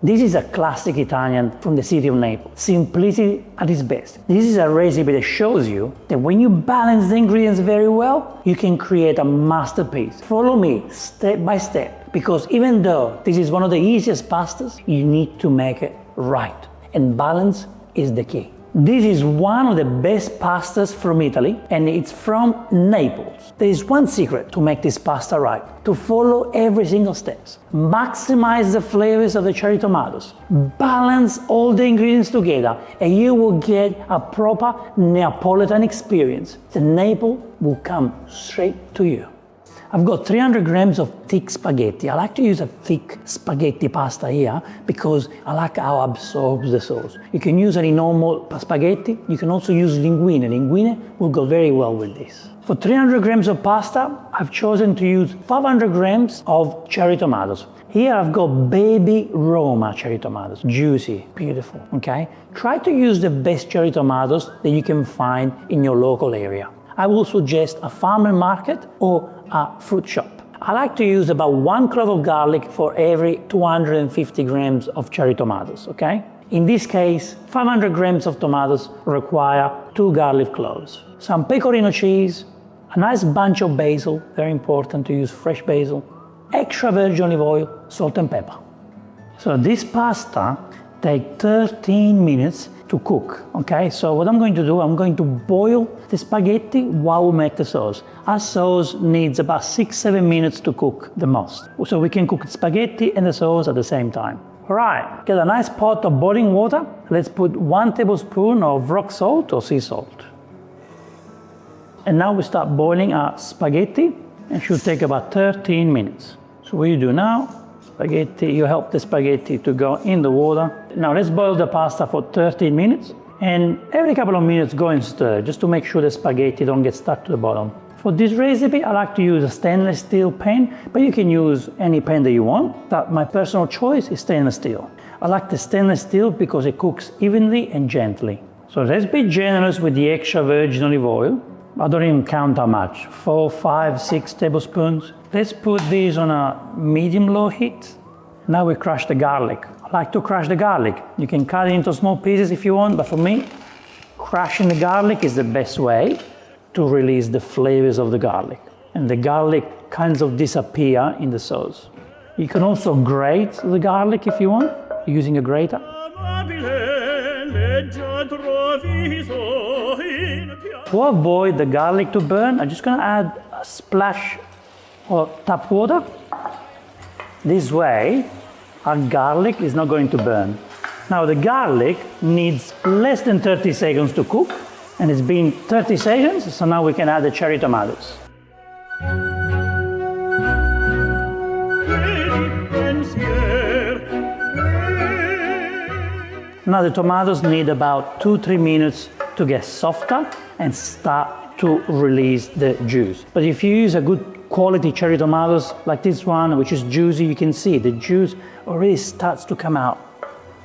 This is a classic Italian from the city of Naples. Simplicity at its best. This is a recipe that shows you that when you balance the ingredients very well, you can create a masterpiece. Follow me step by step, because even though this is one of the easiest pastas, you need to make it right. And balance is the key. This is one of the best pastas from Italy, and it's from Naples. There is one secret to make this pasta right: to follow every single step. Maximize the flavors of the cherry tomatoes. Balance all the ingredients together, and you will get a proper Neapolitan experience. The Naples will come straight to you. I've got 300 grams of thick spaghetti. I like to use a thick spaghetti pasta here because I like how it absorbs the sauce. You can use any normal spaghetti. You can also use linguine. Linguine will go very well with this. For 300 grams of pasta, I've chosen to use 500 grams of cherry tomatoes. Here I've got baby Roma cherry tomatoes, juicy, beautiful, okay? Try to use the best cherry tomatoes that you can find in your local area. I will suggest a farmer market or a fruit shop. I like to use about 1 clove of garlic for every 250 grams of cherry tomatoes, okay? In this case, 500 grams of tomatoes require 2 garlic cloves, some pecorino cheese, a nice bunch of basil, very important to use fresh basil, extra virgin olive oil, salt and pepper. So this pasta takes 13 minutes to cook, okay? So what I'm going to do, I'm going to boil the spaghetti while we make the sauce. Our sauce needs about 6-7 minutes to cook the most. So we can cook the spaghetti and the sauce at the same time. All right, get a nice pot of boiling water. Let's put 1 tablespoon of rock salt or sea salt. And now we start boiling our spaghetti. It should take about 13 minutes. So what you do now, spaghetti, you help the spaghetti to go in the water. Now let's boil the pasta for 13 minutes. And every couple of minutes go and stir, just to make sure the spaghetti don't get stuck to the bottom. For this recipe, I like to use a stainless steel pan, but you can use any pan that you want. But my personal choice is stainless steel. I like the stainless steel because it cooks evenly and gently. So let's be generous with the extra virgin olive oil. I don't even count how much, 4, 5, 6 tablespoons. Let's put these on a medium-low heat. Now we crush the garlic. I like to crush the garlic. You can cut it into small pieces if you want, but for me, crushing the garlic is the best way to release the flavors of the garlic. And the garlic kinds of disappear in the sauce. You can also grate the garlic if you want, using a grater. To avoid the garlic to burn, I'm just going to add a splash of tap water. This way, our garlic is not going to burn. Now the garlic needs less than 30 seconds to cook, and it's been 30 seconds, so now we can add the cherry tomatoes. Now the tomatoes need about 2-3 minutes to get softer and start to release the juice. But if you use a good quality cherry tomatoes like this one, which is juicy, you can see the juice already starts to come out.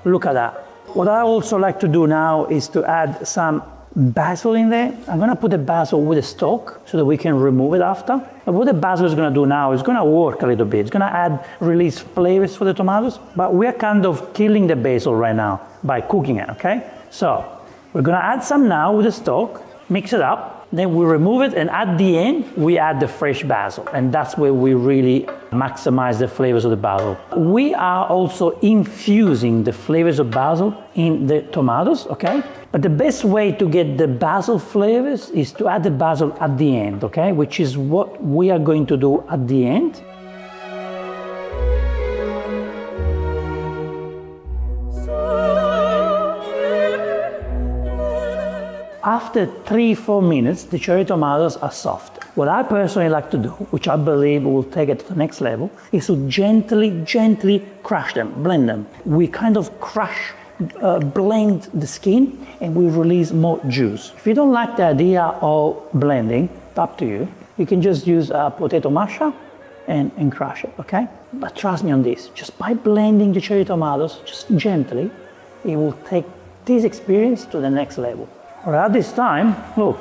Look at that. What I also like to do now is to add some basil in there. I'm gonna put the basil with the stalk so that we can remove it after. But what the basil is gonna do now is gonna work a little bit. It's gonna release flavors for the tomatoes, but we're kind of killing the basil right now by cooking it, okay? So we're gonna add some now with the stalk, mix it up, then we remove it, and at the end, we add the fresh basil, and that's where we really maximize the flavors of the basil. We are also infusing the flavors of basil in the tomatoes, okay? But the best way to get the basil flavors is to add the basil at the end, okay? Which is what we are going to do at the end. After 3-4 minutes, the cherry tomatoes are soft. What I personally like to do, which I believe will take it to the next level, is to gently crush them, blend them. We kind of blend the skin, and we release more juice. If you don't like the idea of blending, it's up to you. You can just use a potato masher and crush it, okay? But trust me on this, just by blending the cherry tomatoes, just gently, it will take this experience to the next level. All right, this time, look,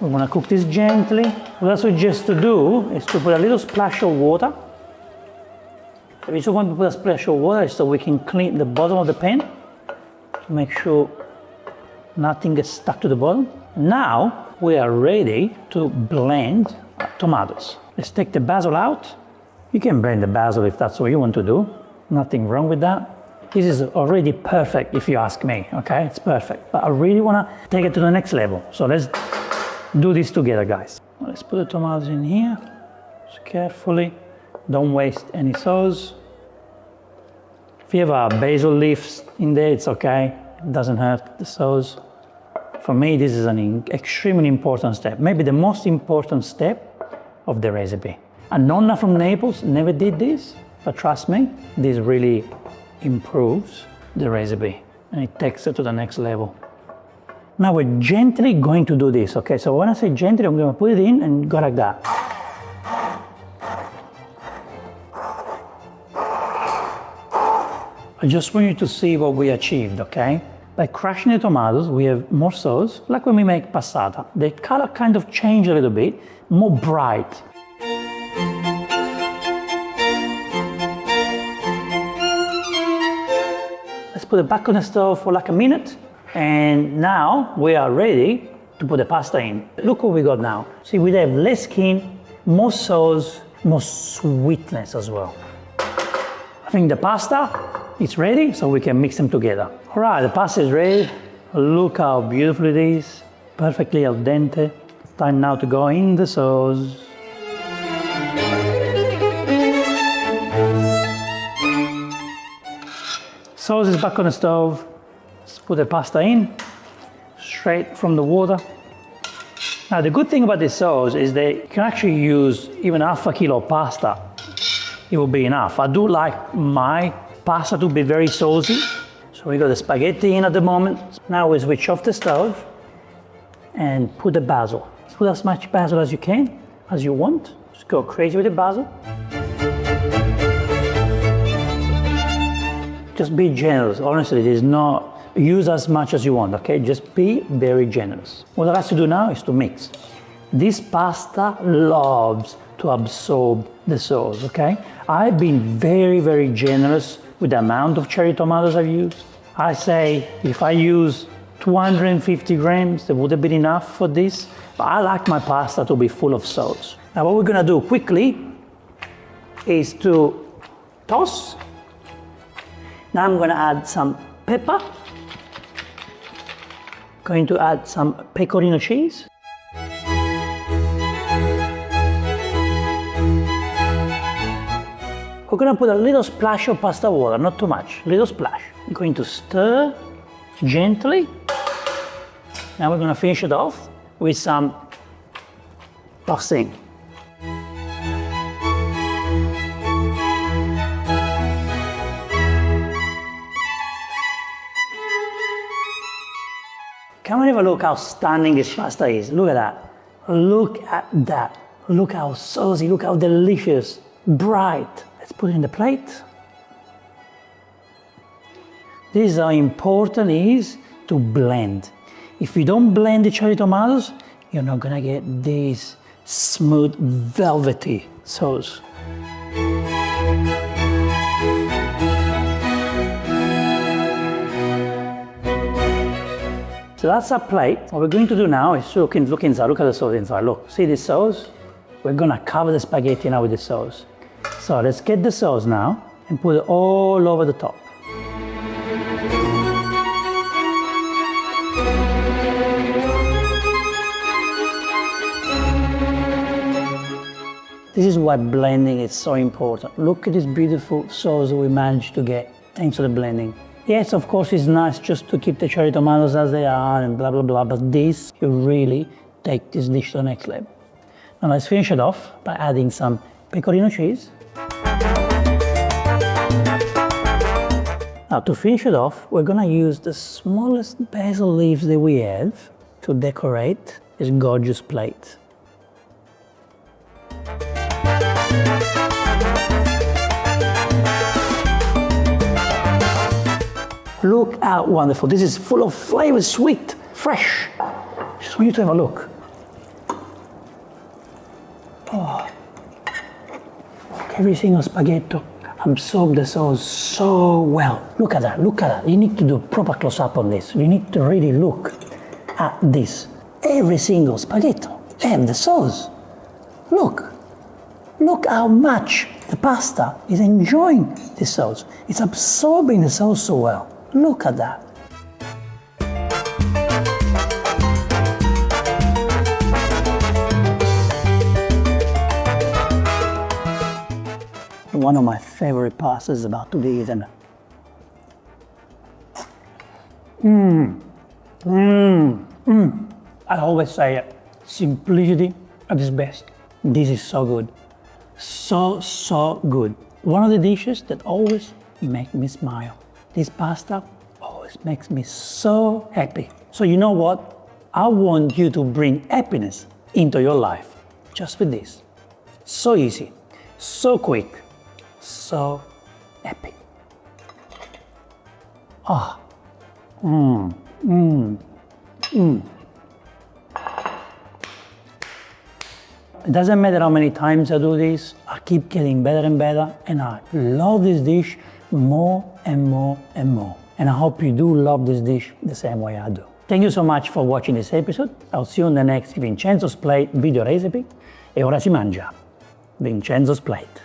we're gonna cook this gently. What I suggest to do is to put a little splash of water We just want to put a splash of water so we can clean the bottom of the pan to make sure nothing gets stuck to the bottom. Now we are ready to blend tomatoes. Let's take the basil out. You can blend the basil if that's what you want to do. Nothing wrong with that. This is already perfect if you ask me, okay? It's perfect. But I really want to take it to the next level. So let's do this together, guys. Let's put the tomatoes in here, just carefully. Don't waste any sauce. If you have basil leaves in there, it's okay. It doesn't hurt the sauce. For me, this is an extremely important step. Maybe the most important step of the recipe. And Nonna from Naples never did this, but trust me, this really improves the recipe and it takes it to the next level. Now we're gently going to do this, okay? So when I say gently, I'm going to put it in and go like that. I just want you to see what we achieved, okay? By crushing the tomatoes, we have more sauce, like when we make passata. The color kind of changed a little bit, more bright. Let's put it back on the stove for like a minute. And now we are ready to put the pasta in. Look what we got now. See, we have less skin, more sauce, more sweetness as well. I think the pasta is ready, so we can mix them together. All right, the pasta is ready. Look how beautiful it is. Perfectly al dente. It's time now to go in the sauce. Sauce is back on the stove. Let's put the pasta in, straight from the water. Now the good thing about this sauce is that you can actually use even half a kilo of pasta. It will be enough. I do like my pasta to be very saucy. So we got the spaghetti in at the moment. Now we switch off the stove and put the basil. Put as much basil as you can, as you want. Just go crazy with the basil. Just be generous. Honestly, there's not use as much as you want, okay? Just be very generous. What I have to do now is to mix. This pasta loves to absorb the sauce, okay? I've been very, very generous with the amount of cherry tomatoes I've used. I say if I use 250 grams, that would have been enough for this. But I like my pasta to be full of sauce. Now what we're gonna do quickly is to toss. Now I'm gonna add some pepper. Going to add some pecorino cheese. We're gonna put a little splash of pasta water, not too much, little splash. I'm going to stir gently. Now we're gonna finish it off with some tossing. Come and have a look how stunning this pasta is. Look at that. Look at that. Look how saucy, look how delicious, bright. Let's put it in the plate. This is how important it is to blend. If you don't blend the cherry tomatoes, you're not gonna get this smooth, velvety sauce. So that's our plate. What we're going to do now is look inside, look at the sauce inside. Look, see this sauce? We're gonna cover the spaghetti now with the sauce. So let's get the sauce now and put it all over the top. This is why blending is so important. Look at this beautiful sauce that we managed to get thanks to the blending. Yes, of course, it's nice just to keep the cherry tomatoes as they are and blah, blah, blah, but this, you really take this dish to the next level. Now let's finish it off by adding some pecorino cheese. Now to finish it off, we're gonna use the smallest basil leaves that we have to decorate this gorgeous plate. Look how wonderful. This is full of flavor, sweet, fresh. Just want you to have a look. Oh. Every single spaghetto absorb the sauce so well. Look at that, look at that. You need to do proper close-up on this. You need to really look at this. Every single spaghetti and the sauce. Look how much the pasta is enjoying the sauce. It's absorbing the sauce so well. Look at that. One of my favorite pastas is about to be eaten. I always say it, simplicity at its best. This is so good. So good. One of the dishes that always make me smile. This pasta always makes me so happy. So you know what? I want you to bring happiness into your life just with this. So easy, so quick, so happy. It doesn't matter how many times I do this, I keep getting better and better, and I love this dish more and more and more. And I hope you do love this dish the same way I do. Thank you so much for watching this episode. I'll see you on the next Vincenzo's Plate video recipe. E ora si mangia. Vincenzo's Plate.